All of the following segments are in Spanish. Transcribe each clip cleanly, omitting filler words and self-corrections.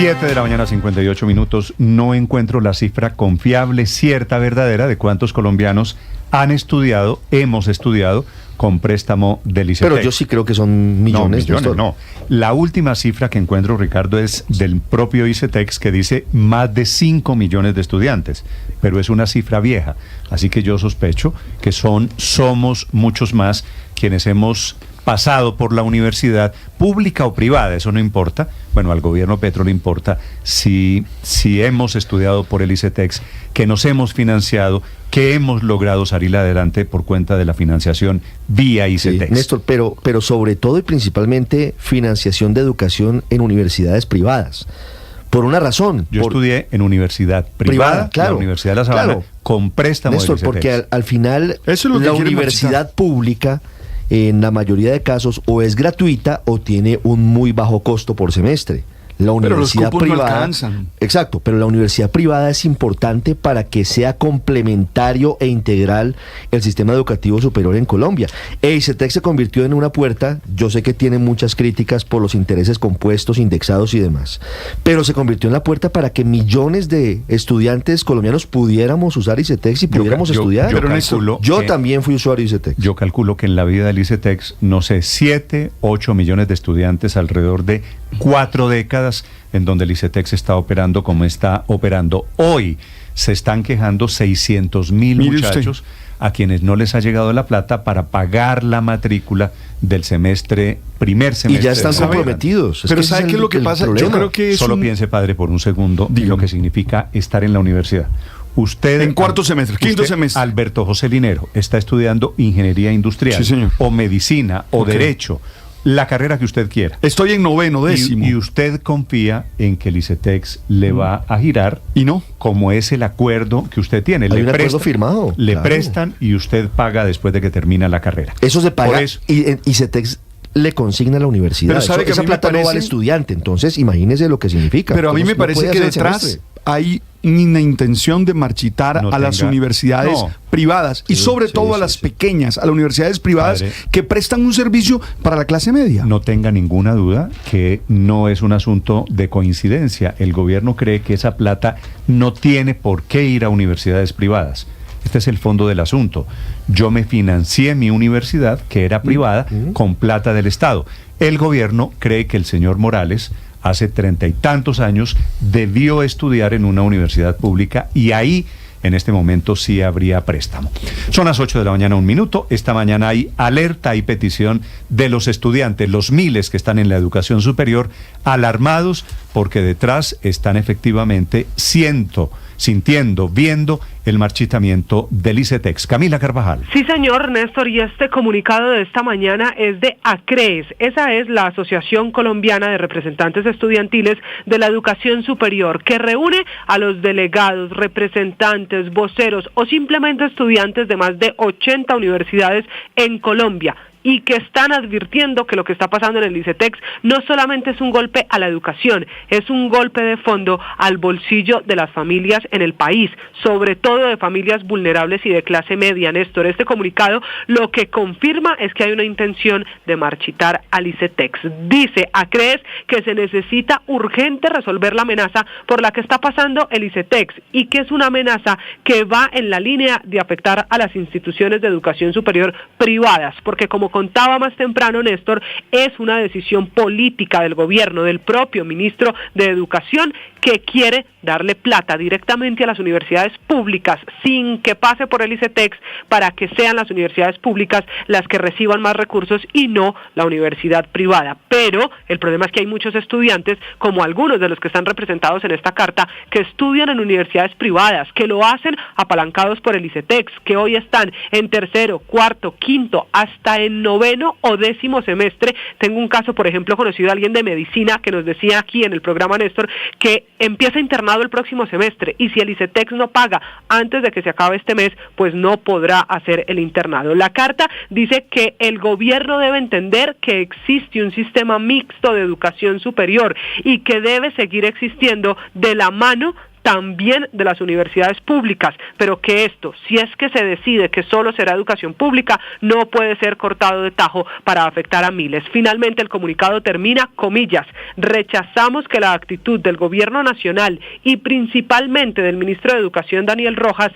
7 de la mañana, 58 minutos. No encuentro la cifra confiable, cierta, verdadera de cuántos colombianos hemos estudiado con préstamo del ICETEX. Pero yo sí creo que son millones. No. La última cifra que encuentro, Ricardo, es del propio ICETEX, que dice más de 5 millones de estudiantes, pero es una cifra vieja. Así que yo sospecho que somos muchos más quienes hemos pasado por la universidad, pública o privada, eso no importa. Bueno, al gobierno Petro le importa si hemos estudiado por el ICETEX, que nos hemos financiado, que hemos logrado salir adelante por cuenta de la financiación vía ICETEX. Sí, Néstor, pero sobre todo y principalmente financiación de educación en universidades privadas. Por una razón. Yo estudié en universidad privada, claro, la Universidad de La Sabana, claro, con préstamo Néstor, del ICETEX. porque al final eso es lo que la universidad pública, en la mayoría de casos, o es gratuita o tiene un muy bajo costo por semestre. La universidad pero los cupos privada, no alcanzan. Exacto, pero la universidad privada es importante para que sea complementario e integral el sistema educativo superior en Colombia. ICETEX se convirtió en una puerta, yo sé que tiene muchas críticas por los intereses compuestos, indexados y demás, pero se convirtió en la puerta para que millones de estudiantes colombianos pudiéramos usar ICETEX y pudiéramos estudiar. Yo también fui usuario de ICETEX. Yo calculo que en la vida del ICETEX, no sé, 7, 8 millones de estudiantes alrededor de 4 décadas en donde el ICETEX está operando como está operando hoy. Se están quejando 600,000 muchachos a quienes no les ha llegado la plata para pagar la matrícula del primer semestre. Y ya están comprometidos. Pero ¿sabe qué es lo que pasa? Yo creo que solo piense, padre, por un segundo, lo que significa estar en la universidad. Usted en cuarto semestre, quinto semestre. Alberto José Linero está estudiando ingeniería industrial, sí, señor, o medicina, o derecho, la carrera que usted quiera. Estoy en noveno, décimo. Y usted confía en que el ICETEX le va a girar. Y no. Como es el acuerdo que usted tiene. Hay un acuerdo firmado. Le prestan y usted paga después de que termina la carrera. Eso se paga y ICETEX le consigna a la universidad. Pero sabe que esa plata no va al estudiante, entonces imagínese lo que significa. Pero a mí me parece que detrás hay una intención de marchitar a las universidades privadas y sobre todo a las pequeñas, a las universidades privadas, padre, que prestan un servicio para la clase media. No tenga ninguna duda que no es un asunto de coincidencia. El gobierno cree que esa plata no tiene por qué ir a universidades privadas. Este es el fondo del asunto. Yo me financié mi universidad, que era privada, con plata del Estado. El gobierno cree que el señor Morales, hace 30 y tantos años, debió estudiar en una universidad pública y ahí, en este momento, sí habría préstamo. Son las 8 de la mañana, 1 minuto. Esta mañana hay alerta y petición de los estudiantes, los miles que están en la educación superior, alarmados porque detrás están efectivamente sintiendo, viendo el marchitamiento del ICETEX. Camila Carvajal. Sí, señor Néstor, y este comunicado de esta mañana es de ACREES. Esa es la Asociación Colombiana de Representantes Estudiantiles de la Educación Superior, que reúne a los delegados, representantes, voceros o simplemente estudiantes de más de 80 universidades en Colombia, y que están advirtiendo que lo que está pasando en el ICETEX no solamente es un golpe a la educación, es un golpe de fondo al bolsillo de las familias en el país, sobre todo de familias vulnerables y de clase media, Néstor. Este comunicado lo que confirma es que hay una intención de marchitar al ICETEX. Dice ACREES que se necesita urgente resolver la amenaza por la que está pasando el ICETEX y que es una amenaza que va en la línea de afectar a las instituciones de educación superior privadas, porque como contaba más temprano Néstor, es una decisión política del gobierno, del propio ministro de Educación, que quiere darle plata directamente a las universidades públicas sin que pase por el ICETEX, para que sean las universidades públicas las que reciban más recursos y no la universidad privada. Pero el problema es que hay muchos estudiantes, como algunos de los que están representados en esta carta, que estudian en universidades privadas, que lo hacen apalancados por el ICETEX, que hoy están en tercero, cuarto, quinto, hasta en noveno o décimo semestre. Tengo un caso, por ejemplo, conocido de alguien de medicina que nos decía aquí en el programa, Néstor, que empieza internado el próximo semestre y si el ICETEX no paga antes de que se acabe este mes, pues no podrá hacer el internado. La carta dice que el gobierno debe entender que existe un sistema mixto de educación superior y que debe seguir existiendo de la mano también de las universidades públicas, pero que esto, si es que se decide que solo será educación pública, no puede ser cortado de tajo para afectar a miles. Finalmente el comunicado termina, comillas, rechazamos que la actitud del gobierno nacional y principalmente del ministro de Educación Daniel Rojas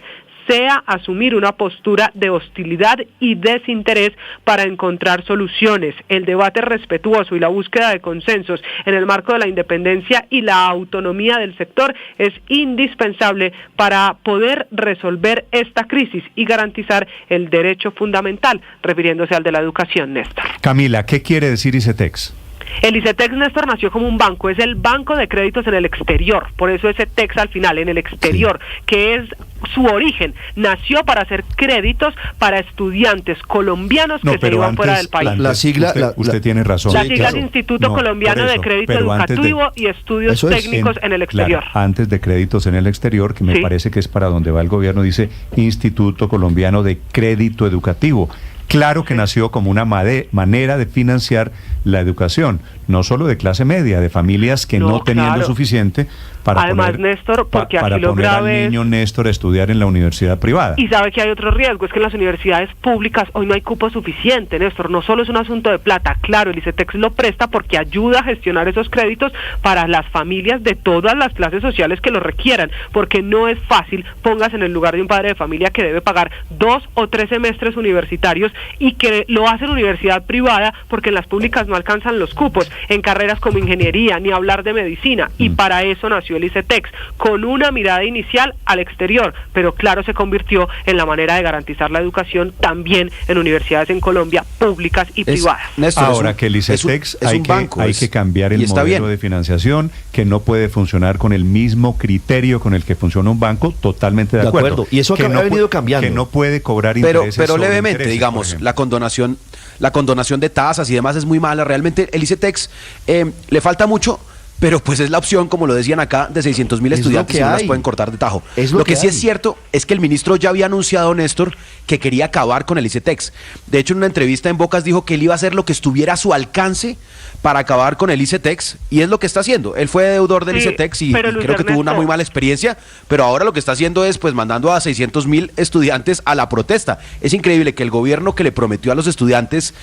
sea asumir una postura de hostilidad y desinterés para encontrar soluciones. El debate respetuoso y la búsqueda de consensos en el marco de la independencia y la autonomía del sector es indispensable para poder resolver esta crisis y garantizar el derecho fundamental, refiriéndose al de la educación, Néstor. Camila, ¿qué quiere decir ICETEX? El ICETEX, Néstor, nació como un banco, es el Banco de Créditos en el Exterior, por eso ese TEX al final, en el exterior, sí, que es su origen, nació para hacer créditos para estudiantes colombianos que se iban fuera del país. La sigla, usted tiene razón. La sigla es Instituto Colombiano de Crédito Educativo y Estudios Técnicos en el Exterior. Claro, antes de créditos en el exterior, que me parece que es para donde va el gobierno, dice Instituto Colombiano de Crédito Educativo. Claro que nació como una manera de financiar la educación, no solo de clase media, de familias que no tenían lo suficiente para además, poner, Néstor, porque para aquí lo poner al grave niño Néstor a estudiar en la universidad privada. Y sabe que hay otro riesgo, es que en las universidades públicas hoy no hay cupo suficiente, Néstor, no solo es un asunto de plata, claro, el ICETEX lo presta porque ayuda a gestionar esos créditos para las familias de todas las clases sociales que lo requieran, porque no es fácil, póngase en el lugar de un padre de familia que debe pagar 2 o 3 semestres universitarios y que lo hace en universidad privada porque en las públicas no alcanzan los cupos, en carreras como ingeniería, ni hablar de medicina, y para eso nació el ICETEX, con una mirada inicial al exterior, pero claro, se convirtió en la manera de garantizar la educación también en universidades en Colombia, públicas y privadas. Néstor, ahora que el ICETEX hay que cambiar el modelo de financiación, que no puede funcionar con el mismo criterio con el que funciona un banco, totalmente de acuerdo. Y eso que ha venido cambiando. Que no puede cobrar intereses pero sobre levemente, intereses, digamos, la condonación de tasas y demás es muy mala. Realmente el ICETEX le falta mucho, pero pues es la opción, como lo decían acá, de 600.000 estudiantes y no las pueden cortar de tajo. Lo que sí es cierto es que el ministro ya había anunciado, Néstor, que quería acabar con el ICETEX. De hecho, en una entrevista en Bocas dijo que él iba a hacer lo que estuviera a su alcance para acabar con el ICETEX, y es lo que está haciendo. Él fue deudor del ICETEX y creo que tuvo una muy mala experiencia, pero ahora lo que está haciendo es pues mandando a 600.000 estudiantes a la protesta. Es increíble que el gobierno que le prometió a los estudiantes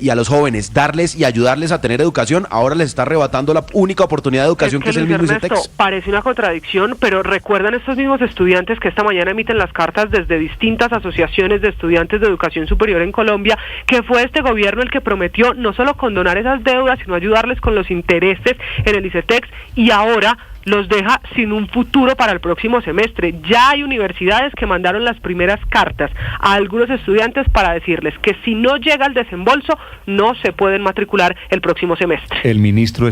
y a los jóvenes darles y ayudarles a tener educación, ahora les está arrebatando la única oportunidad de educación que es el mismo ICETEX. Parece una contradicción, pero recuerdan estos mismos estudiantes que esta mañana emiten las cartas desde distintas asociaciones de estudiantes de educación superior en Colombia, que fue este gobierno el que prometió no solo condonar esas deudas, sino ayudarles con los intereses en el ICETEX, y ahora los deja sin un futuro para el próximo semestre. Ya hay universidades que mandaron las primeras cartas a algunos estudiantes para decirles que si no llega el desembolso, no se pueden matricular el próximo semestre. El ministro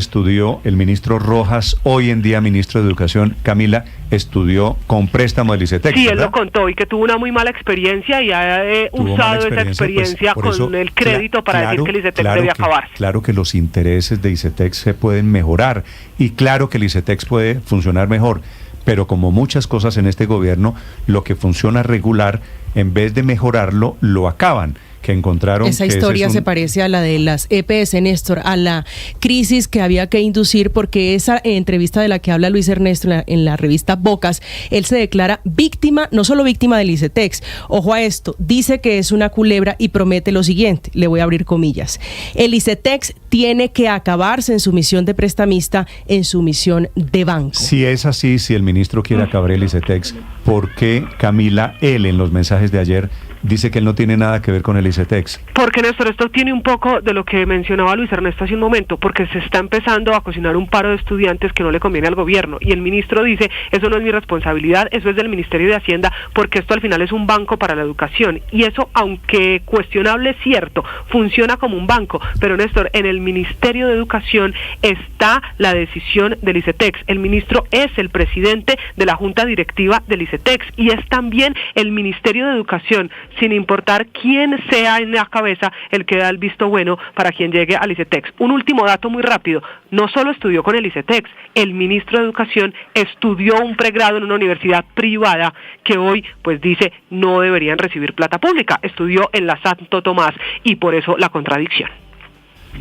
Rojas, hoy en día ministro de Educación, Camila, estudió con préstamo del ICETEX, sí, ¿verdad? Él lo contó y que tuvo una muy mala experiencia y ha usado esa experiencia pues, con el crédito para decir que el ICETEX debe acabarse. Claro que los intereses de ICETEX se pueden mejorar y claro que el ICETEX puede funcionar mejor, pero como muchas cosas en este gobierno, lo que funciona regular, en vez de mejorarlo, lo acaban. Que encontraron esa historia se parece a la de las EPS, Néstor, a la crisis que había que inducir, porque esa entrevista de la que habla Luis Ernesto en la revista Bocas, él se declara víctima, no solo víctima del ICETEX, ojo a esto, dice que es una culebra y promete lo siguiente, le voy a abrir comillas: el ICETEX tiene que acabarse en su misión de prestamista, en su misión de banco. Si es así, si el ministro quiere acabar el ICETEX, ¿por qué, Camila, él en los mensajes de ayer dice que él no tiene nada que ver con el ICETEX? Porque, Néstor, esto tiene un poco de lo que mencionaba Luis Ernesto hace un momento, porque se está empezando a cocinar un paro de estudiantes que no le conviene al gobierno, y el ministro dice, eso no es mi responsabilidad, eso es del Ministerio de Hacienda, porque esto al final es un banco para la educación, y eso, aunque cuestionable es cierto, funciona como un banco, pero, Néstor, en el Ministerio de Educación está la decisión del ICETEX, el ministro es el presidente de la Junta Directiva del ICETEX, y es también el Ministerio de Educación, sin importar quién sea en la cabeza el que da el visto bueno para quien llegue al ICETEX. Un último dato muy rápido, no solo estudió con el ICETEX, el ministro de Educación estudió un pregrado en una universidad privada que hoy pues dice no deberían recibir plata pública, estudió en la Santo Tomás y por eso la contradicción.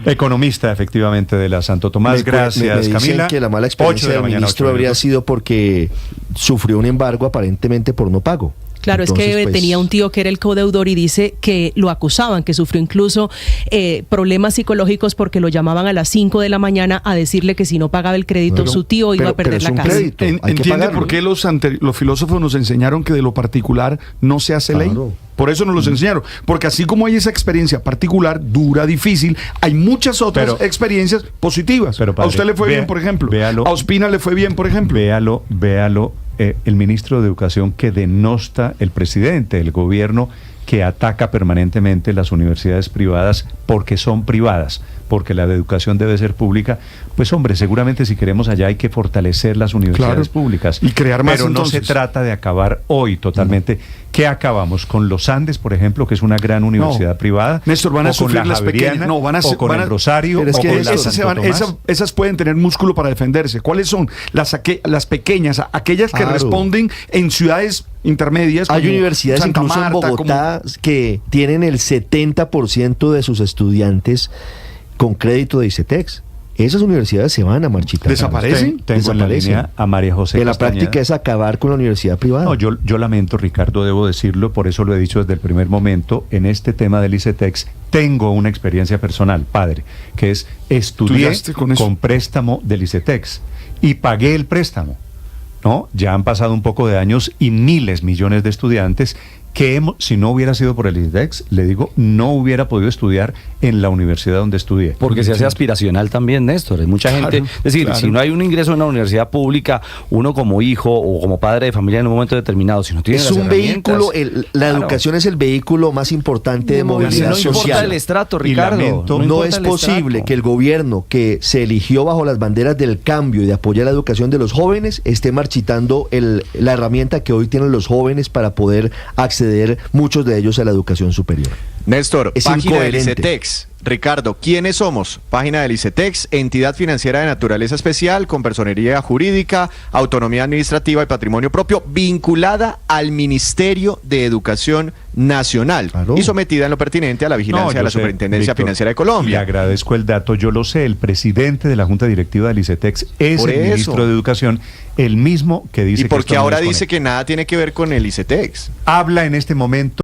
Economista, efectivamente, de la Santo Tomás. Gracias, me dicen Camila. Que la mala experiencia del ministro habría sido porque sufrió un embargo aparentemente por no pago. Claro, entonces, es que tenía un tío que era el codeudor y dice que lo acusaban, que sufrió incluso problemas psicológicos porque lo llamaban a las 5 de la mañana a decirle que si no pagaba el crédito su tío iba a perder la casa. ¿Entiende por qué los filósofos nos enseñaron que de lo particular no se hace ley? Por eso nos los enseñaron. Porque así como hay esa experiencia particular, dura, difícil, hay muchas otras experiencias positivas. Pero, padre, a usted le fue bien, por ejemplo. A Ospina le fue bien, por ejemplo. Véalo. El ministro de Educación que denosta el presidente del gobierno, que ataca permanentemente las universidades privadas porque son privadas, porque la de educación debe ser pública. Pues hombre, seguramente si queremos allá hay que fortalecer las universidades públicas y crear más. Pero no se trata de acabar hoy totalmente. ¿Qué acabamos? ¿Con los Andes, por ejemplo, que es una gran universidad privada? Néstor, van a sufrir las pequeñas. No, o con el Rosario, pero es que o con la Santo Tomás. Esas pueden tener músculo para defenderse. ¿Cuáles son? Las pequeñas, aquellas que responden en ciudades intermedias. Hay universidades Santa incluso Marta, en Bogotá que tienen el 70% de sus estudiantes con crédito de ICETEX. Esas universidades se van a marchitar. ¿Desaparecen? Tengo en la línea a María José Que la Castañeda. práctica es acabar con la universidad privada. No, yo lamento, Ricardo, debo decirlo, por eso lo he dicho desde el primer momento, en este tema del ICETEX tengo una experiencia personal, padre, que es estudié con préstamo del ICETEX y pagué el préstamo, ¿no? Ya han pasado un poco de años y millones de estudiantes que si no hubiera sido por el ICETEX, le digo, no hubiera podido estudiar en la universidad donde estudié. Porque se hace aspiracional también, Néstor. Hay mucha gente, es decir, si no hay un ingreso en una universidad pública, uno como hijo o como padre de familia en un momento determinado, si no tiene es un vehículo, la educación es el vehículo más importante de movilidad social. No importa el estrato, Ricardo. No es posible que el gobierno que se eligió bajo las banderas del cambio y de apoyar la educación de los jóvenes esté marchitando la herramienta que hoy tienen los jóvenes para poder acceder muchos de ellos a la educación superior. Néstor, es página del incoherente. ICETEX. Ricardo, ¿quiénes somos? Página del ICETEX, entidad financiera de naturaleza especial, con personería jurídica, autonomía administrativa y patrimonio propio, vinculada al Ministerio de Educación Nacional y sometida en lo pertinente a la vigilancia de la Superintendencia Financiera de Colombia. Le agradezco el dato, yo lo sé, el presidente de la Junta Directiva del ICETEX es el ministro de Educación, el mismo que dice ¿Y por qué que ahora dice que nada tiene que ver con el ICETEX? Habla en este momento